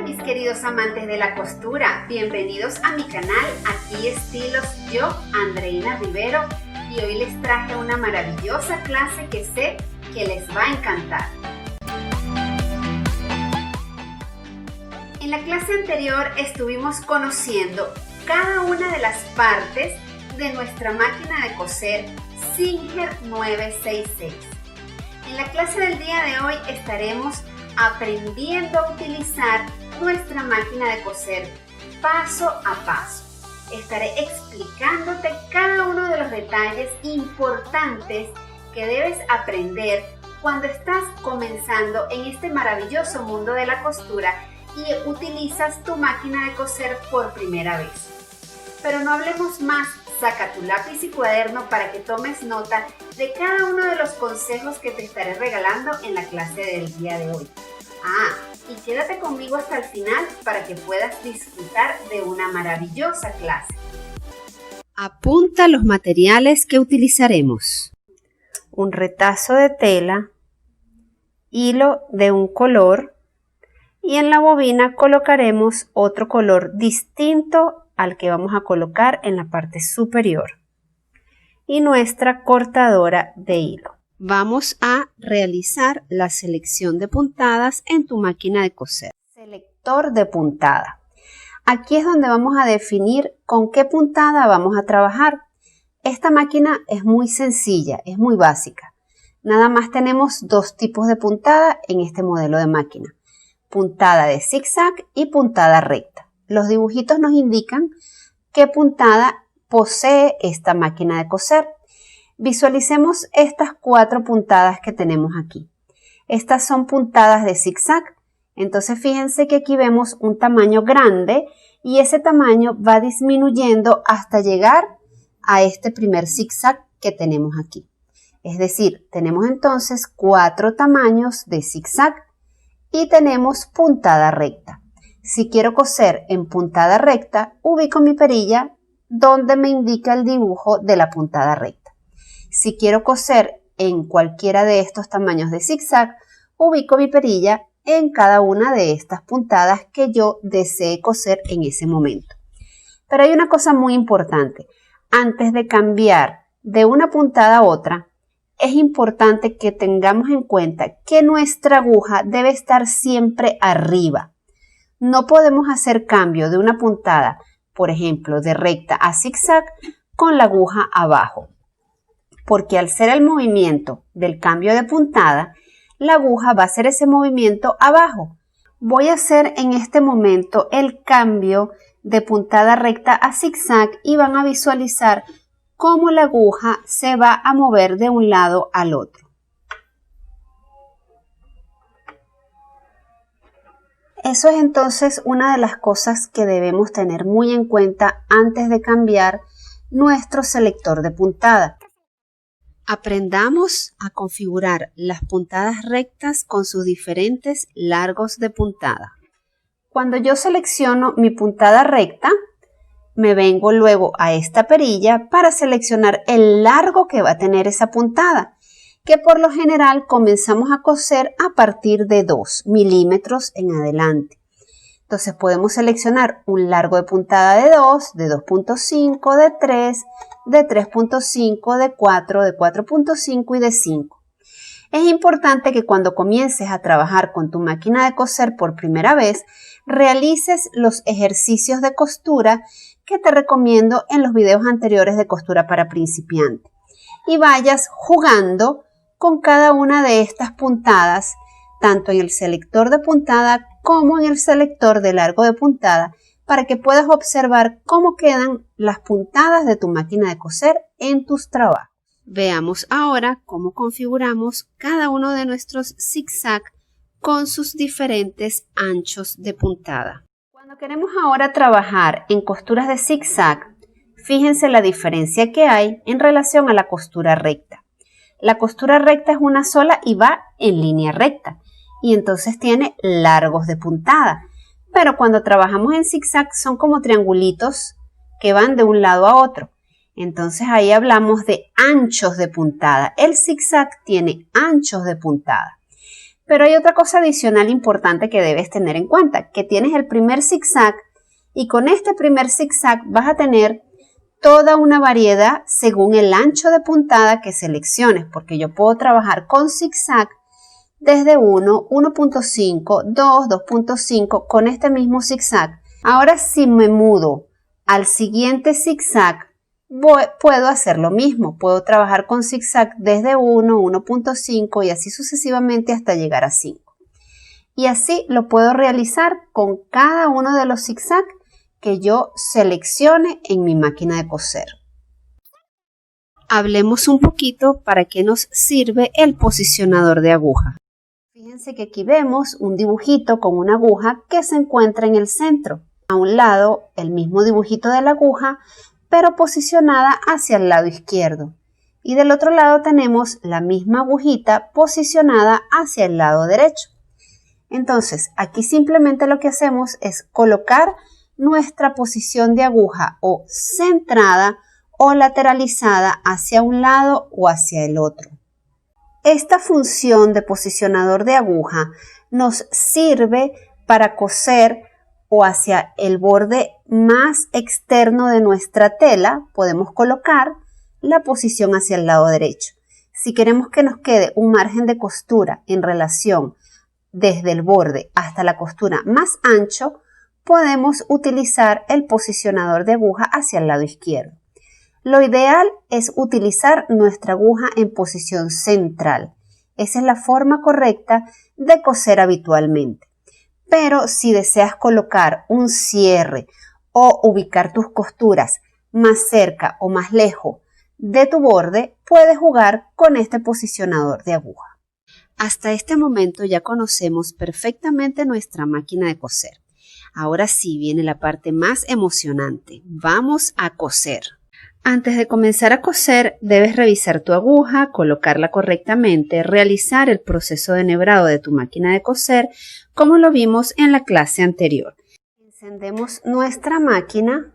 mis queridos amantes de la costura, bienvenidos a mi canal Aquí Estilos, yo, Andreina Rivero, y hoy les traje una maravillosa clase que sé que les va a encantar. En la clase anterior estuvimos conociendo cada una de las partes de nuestra máquina de coser Singer 966. En la clase del día de hoy estaremos aprendiendo a utilizar nuestra máquina de coser paso a paso. Estaré explicándote cada uno de los detalles importantes que debes aprender cuando estás comenzando en este maravilloso mundo de la costura y utilizas tu máquina de coser por primera vez. Pero no hablemos más, saca tu lápiz y cuaderno para que tomes nota de cada uno de los consejos que te estaré regalando en la clase del día de hoy. Y quédate conmigo hasta el final para que puedas disfrutar de una maravillosa clase. Apunta los materiales que utilizaremos. Un retazo de tela, hilo de un color y en la bobina colocaremos otro color distinto al que vamos a colocar en la parte superior y nuestra cortadora de hilo. Vamos a realizar la selección de puntadas en tu máquina de coser. Selector de puntada. Aquí es donde vamos a definir con qué puntada vamos a trabajar. Esta máquina es muy sencilla, es muy básica. Nada más tenemos dos tipos de puntada en este modelo de máquina. Puntada de zigzag y puntada recta. Los dibujitos nos indican qué puntada posee esta máquina de coser. Visualicemos estas 4 puntadas que tenemos aquí. Estas son puntadas de zigzag. Entonces fíjense que aquí vemos un tamaño grande y ese tamaño va disminuyendo hasta llegar a este primer zigzag que tenemos aquí. Es decir, tenemos entonces 4 tamaños de zigzag y tenemos puntada recta. Si quiero coser en puntada recta, ubico mi perilla donde me indica el dibujo de la puntada recta. Si quiero coser en cualquiera de estos tamaños de zigzag, ubico mi perilla en cada una de estas puntadas que yo desee coser en ese momento. Pero hay una cosa muy importante. Antes de cambiar de una puntada a otra, es importante que tengamos en cuenta que nuestra aguja debe estar siempre arriba. No podemos hacer cambio de una puntada, por ejemplo, de recta a zigzag con la aguja abajo. Porque al ser el movimiento del cambio de puntada, la aguja va a hacer ese movimiento abajo. Voy a hacer en este momento el cambio de puntada recta a zigzag y van a visualizar cómo la aguja se va a mover de un lado al otro. Eso es entonces una de las cosas que debemos tener muy en cuenta antes de cambiar nuestro selector de puntada. Aprendamos a configurar las puntadas rectas con sus diferentes largos de puntada. Cuando yo selecciono mi puntada recta, me vengo luego a esta perilla para seleccionar el largo que va a tener esa puntada, que por lo general comenzamos a coser a partir de 2 milímetros en adelante. Entonces podemos seleccionar un largo de puntada de 2, de 2.5, de 3, de 3.5, de 4, de 4.5 y de 5. Es importante que cuando comiences a trabajar con tu máquina de coser por primera vez, realices los ejercicios de costura que te recomiendo en los videos anteriores de costura para principiantes y vayas jugando con cada una de estas puntadas, tanto en el selector de puntada como en el selector de largo de puntada, para que puedas observar cómo quedan las puntadas de tu máquina de coser en tus trabajos. Veamos ahora cómo configuramos cada uno de nuestros zigzag con sus diferentes anchos de puntada. Cuando queremos ahora trabajar en costuras de zigzag, fíjense la diferencia que hay en relación a la costura recta. La costura recta es una sola y va en línea recta y entonces tiene largos de puntada. Pero cuando trabajamos en zigzag son como triangulitos que van de un lado a otro. Entonces ahí hablamos de anchos de puntada. El zigzag tiene anchos de puntada. Pero hay otra cosa adicional importante que debes tener en cuenta, que tienes el primer zigzag y con este primer zigzag vas a tener toda una variedad según el ancho de puntada que selecciones, porque yo puedo trabajar con zigzag desde 1, 1.5, 2, 2.5 con este mismo zigzag. Ahora si me mudo al siguiente zigzag, puedo hacer lo mismo. Puedo trabajar con zigzag desde 1, 1.5 y así sucesivamente hasta llegar a 5. Y así lo puedo realizar con cada uno de los zigzags que yo seleccione en mi máquina de coser. Hablemos un poquito para qué nos sirve el posicionador de aguja. Fíjense que aquí vemos un dibujito con una aguja que se encuentra en el centro. A un lado el mismo dibujito de la aguja, pero posicionada hacia el lado izquierdo. Y del otro lado tenemos la misma agujita posicionada hacia el lado derecho. Entonces, aquí simplemente lo que hacemos es colocar nuestra posición de aguja o centrada o lateralizada hacia un lado o hacia el otro. Esta función de posicionador de aguja nos sirve para coser o hacia el borde más externo de nuestra tela. Podemos colocar la posición hacia el lado derecho. Si queremos que nos quede un margen de costura en relación desde el borde hasta la costura más ancho, podemos utilizar el posicionador de aguja hacia el lado izquierdo. Lo ideal es utilizar nuestra aguja en posición central. Esa es la forma correcta de coser habitualmente. Pero si deseas colocar un cierre o ubicar tus costuras más cerca o más lejos de tu borde, puedes jugar con este posicionador de aguja. Hasta este momento ya conocemos perfectamente nuestra máquina de coser. Ahora sí viene la parte más emocionante. Vamos a coser. Antes de comenzar a coser, debes revisar tu aguja, colocarla correctamente, realizar el proceso de enhebrado de tu máquina de coser, como lo vimos en la clase anterior. Encendemos nuestra máquina,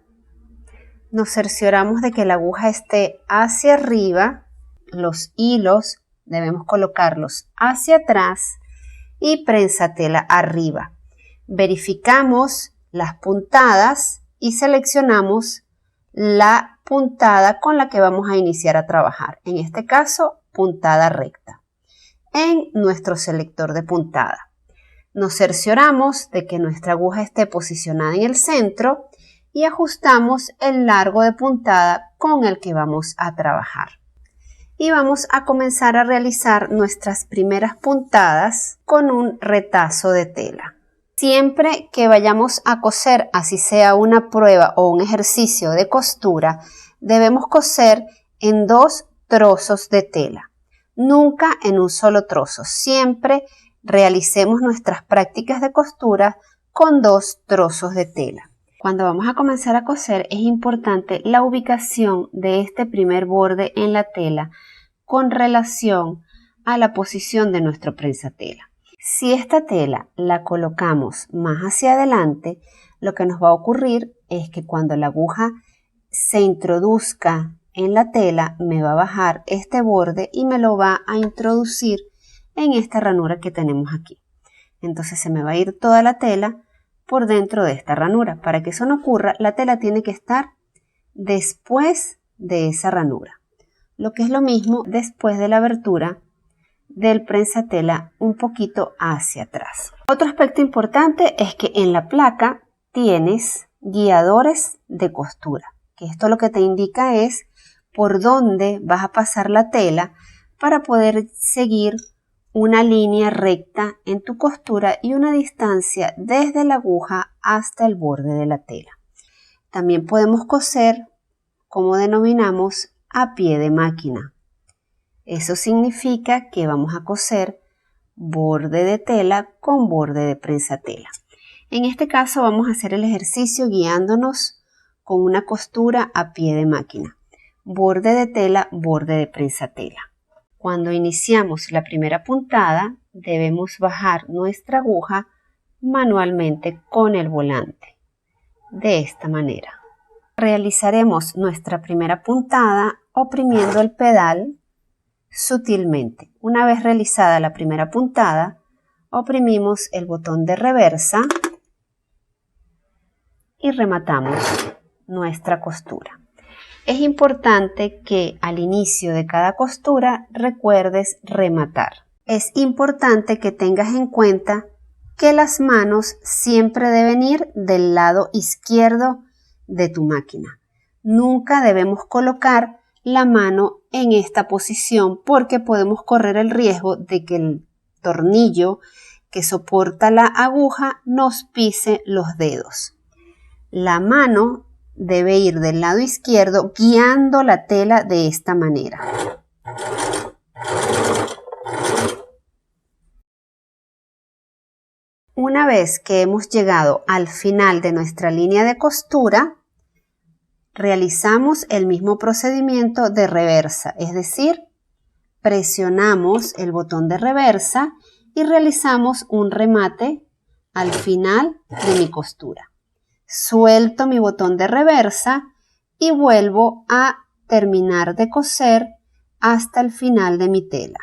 nos cercioramos de que la aguja esté hacia arriba, los hilos debemos colocarlos hacia atrás y prensatela arriba. Verificamos las puntadas y seleccionamos la puntada con la que vamos a iniciar a trabajar. En este caso, puntada recta. En nuestro selector de puntada. Nos cercioramos de que nuestra aguja esté posicionada en el centro y ajustamos el largo de puntada con el que vamos a trabajar. Y vamos a comenzar a realizar nuestras primeras puntadas con un retazo de tela. Siempre que vayamos a coser, así sea una prueba o un ejercicio de costura, debemos coser en 2 trozos de tela, nunca en un solo trozo. Siempre realicemos nuestras prácticas de costura con 2 trozos de tela. Cuando vamos a comenzar a coser es importante la ubicación de este primer borde en la tela con relación a la posición de nuestro prensatela. Si esta tela la colocamos más hacia adelante, lo que nos va a ocurrir es que cuando la aguja se introduzca en la tela, me va a bajar este borde y me lo va a introducir en esta ranura que tenemos aquí. Entonces se me va a ir toda la tela por dentro de esta ranura. Para que eso no ocurra, la tela tiene que estar después de esa ranura. Lo que es lo mismo después de la abertura del prensatela un poquito hacia atrás. Otro aspecto importante es que en la placa tienes guiadores de costura, que esto lo que te indica es por dónde vas a pasar la tela para poder seguir una línea recta en tu costura y una distancia desde la aguja hasta el borde de la tela. También podemos coser, como denominamos, a pie de máquina. Eso significa que vamos a coser borde de tela con borde de prensatela. En este caso vamos a hacer el ejercicio guiándonos con una costura a pie de máquina. Borde de tela, borde de prensatela. Cuando iniciamos la primera puntada, debemos bajar nuestra aguja manualmente con el volante. De esta manera. Realizaremos nuestra primera puntada oprimiendo el pedal sutilmente. Una vez realizada la primera puntada, oprimimos el botón de reversa y rematamos nuestra costura. Es importante que al inicio de cada costura recuerdes rematar. Es importante que tengas en cuenta que las manos siempre deben ir del lado izquierdo de tu máquina. Nunca debemos colocar la mano en esta posición porque podemos correr el riesgo de que el tornillo que soporta la aguja nos pise los dedos. La mano debe ir del lado izquierdo guiando la tela de esta manera. Una vez que hemos llegado al final de nuestra línea de costura, realizamos el mismo procedimiento de reversa, es decir, presionamos el botón de reversa y realizamos un remate al final de mi costura. Suelto mi botón de reversa y vuelvo a terminar de coser hasta el final de mi tela.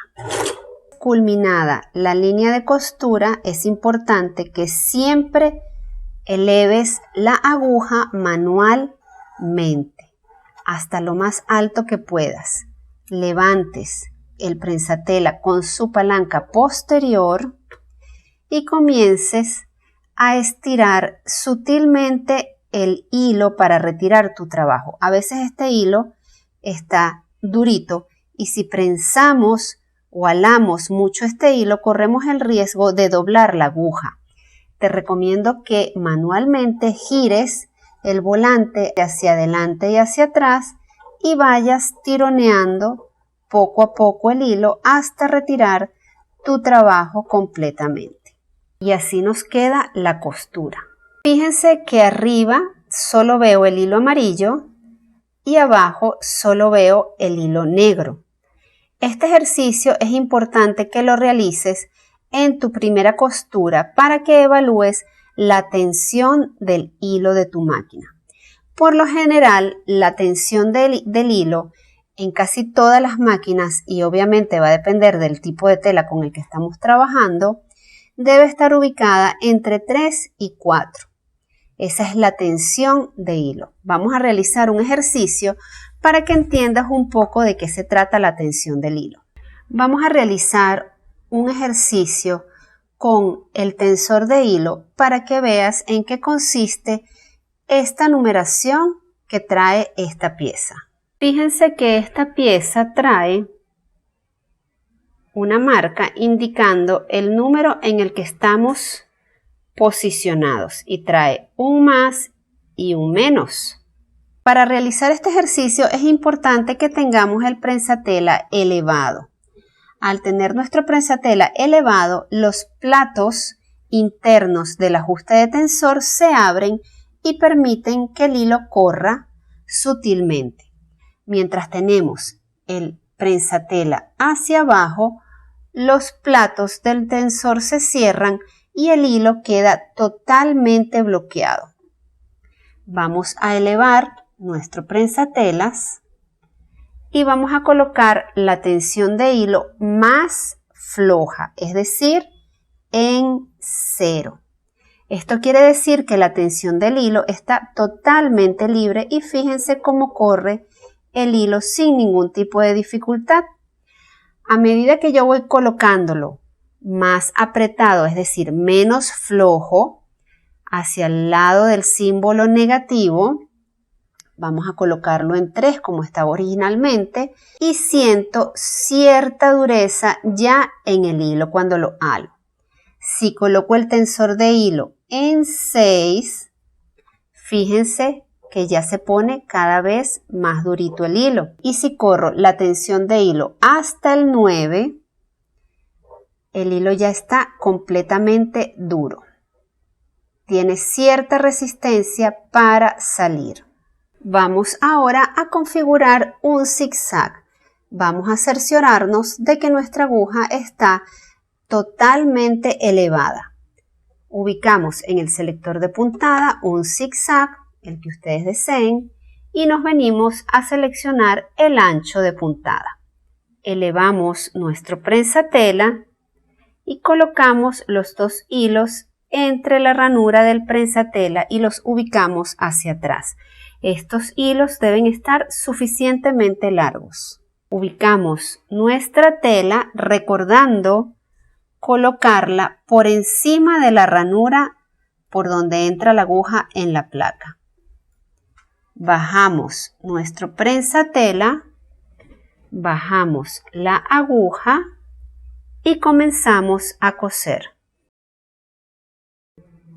Culminada la línea de costura, es importante que siempre eleves la aguja manualmente hasta lo más alto que puedas. Levantes el prensatela con su palanca posterior y comiences a estirar sutilmente el hilo para retirar tu trabajo. A veces este hilo está durito y si prensamos o alamos mucho este hilo, corremos el riesgo de doblar la aguja. Te recomiendo que manualmente gires el volante hacia adelante y hacia atrás y vayas tironeando poco a poco el hilo hasta retirar tu trabajo completamente. Y así nos queda la costura. Fíjense que arriba solo veo el hilo amarillo y abajo solo veo el hilo negro. Este ejercicio es importante que lo realices en tu primera costura para que evalúes la tensión del hilo de tu máquina. Por lo general, la tensión del hilo en casi todas las máquinas, y obviamente va a depender del tipo de tela con el que estamos trabajando, debe estar ubicada entre 3 y 4. Esa es la tensión de hilo. Vamos a realizar un ejercicio para que entiendas un poco de qué se trata la tensión del hilo. Vamos a realizar un ejercicio con el tensor de hilo para que veas en qué consiste esta numeración que trae esta pieza. Fíjense que esta pieza trae una marca indicando el número en el que estamos posicionados y trae un más y un menos. Para realizar este ejercicio es importante que tengamos el prensatela elevado. Al tener nuestro prensatela elevado, los platos internos del ajuste de tensor se abren y permiten que el hilo corra sutilmente. Mientras tenemos el prensatela hacia abajo, los platos del tensor se cierran y el hilo queda totalmente bloqueado. Vamos a elevar nuestro prensatelas y vamos a colocar la tensión de hilo más floja, es decir, en 0. Esto quiere decir que la tensión del hilo está totalmente libre y fíjense cómo corre el hilo sin ningún tipo de dificultad. A medida que yo voy colocándolo más apretado, es decir, menos flojo, hacia el lado del símbolo negativo, vamos a colocarlo en 3 como estaba originalmente y siento cierta dureza ya en el hilo cuando lo halo. Si coloco el tensor de hilo en 6, fíjense que ya se pone cada vez más durito el hilo. Y si corro la tensión de hilo hasta el 9, el hilo ya está completamente duro. Tiene cierta resistencia para salir. Vamos ahora a configurar un zigzag. Vamos a cerciorarnos de que nuestra aguja está totalmente elevada. Ubicamos en el selector de puntada un zigzag, el que ustedes deseen, y nos venimos a seleccionar el ancho de puntada. Elevamos nuestro prensatela y colocamos los 2 hilos entre la ranura del prensatela y los ubicamos hacia atrás. Estos hilos deben estar suficientemente largos. Ubicamos nuestra tela recordando colocarla por encima de la ranura por donde entra la aguja en la placa. Bajamos nuestro prensatela, bajamos la aguja y comenzamos a coser.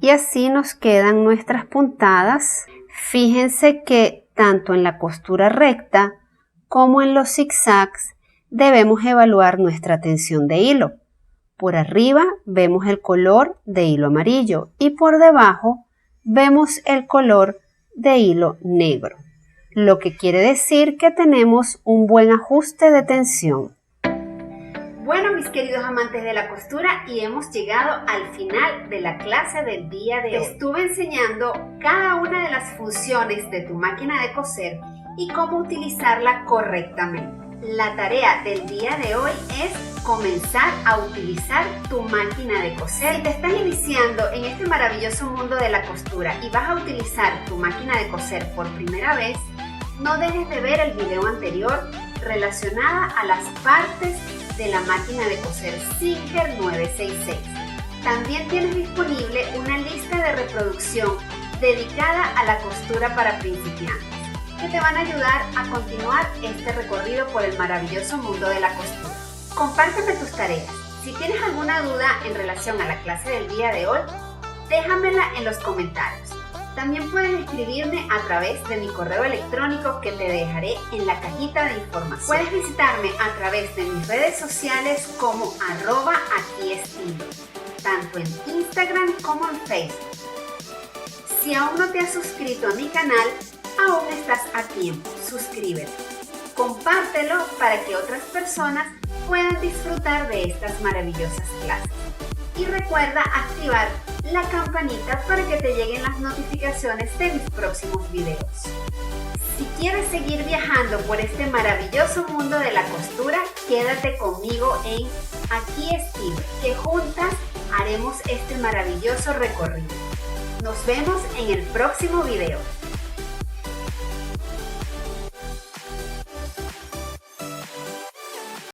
Y así nos quedan nuestras puntadas. Fíjense que tanto en la costura recta como en los zigzags debemos evaluar nuestra tensión de hilo. Por arriba vemos el color de hilo amarillo y por debajo vemos el color de hilo negro, lo que quiere decir que tenemos un buen ajuste de tensión. Bueno, mis queridos amantes de la costura, y hemos llegado al final de la clase del día de hoy. Te estuve enseñando cada una de las funciones de tu máquina de coser y cómo utilizarla correctamente. La tarea del día de hoy es comenzar a utilizar tu máquina de coser. Si te estás iniciando en este maravilloso mundo de la costura y vas a utilizar tu máquina de coser por primera vez, no dejes de ver el video anterior relacionada a las partes de la máquina de coser Singer 966. También tienes disponible una lista de reproducción dedicada a la costura para principiantes, que te van a ayudar a continuar este recorrido por el maravilloso mundo de la costura. Compárteme tus tareas. Si tienes alguna duda en relación a la clase del día de hoy, déjamela en los comentarios. También puedes escribirme a través de mi correo electrónico que te dejaré en la cajita de información. Puedes visitarme a través de mis redes sociales como @aquiestilo, tanto en Instagram como en Facebook. Si aún no te has suscrito a mi canal, aún estás a tiempo. Suscríbete. Compártelo para que otras personas puedan disfrutar de estas maravillosas clases. Y recuerda activar la campanita para que te lleguen las notificaciones de mis próximos videos. Si quieres seguir viajando por este maravilloso mundo de la costura, quédate conmigo en Aquí Estilo, que juntas haremos este maravilloso recorrido. Nos vemos en el próximo video.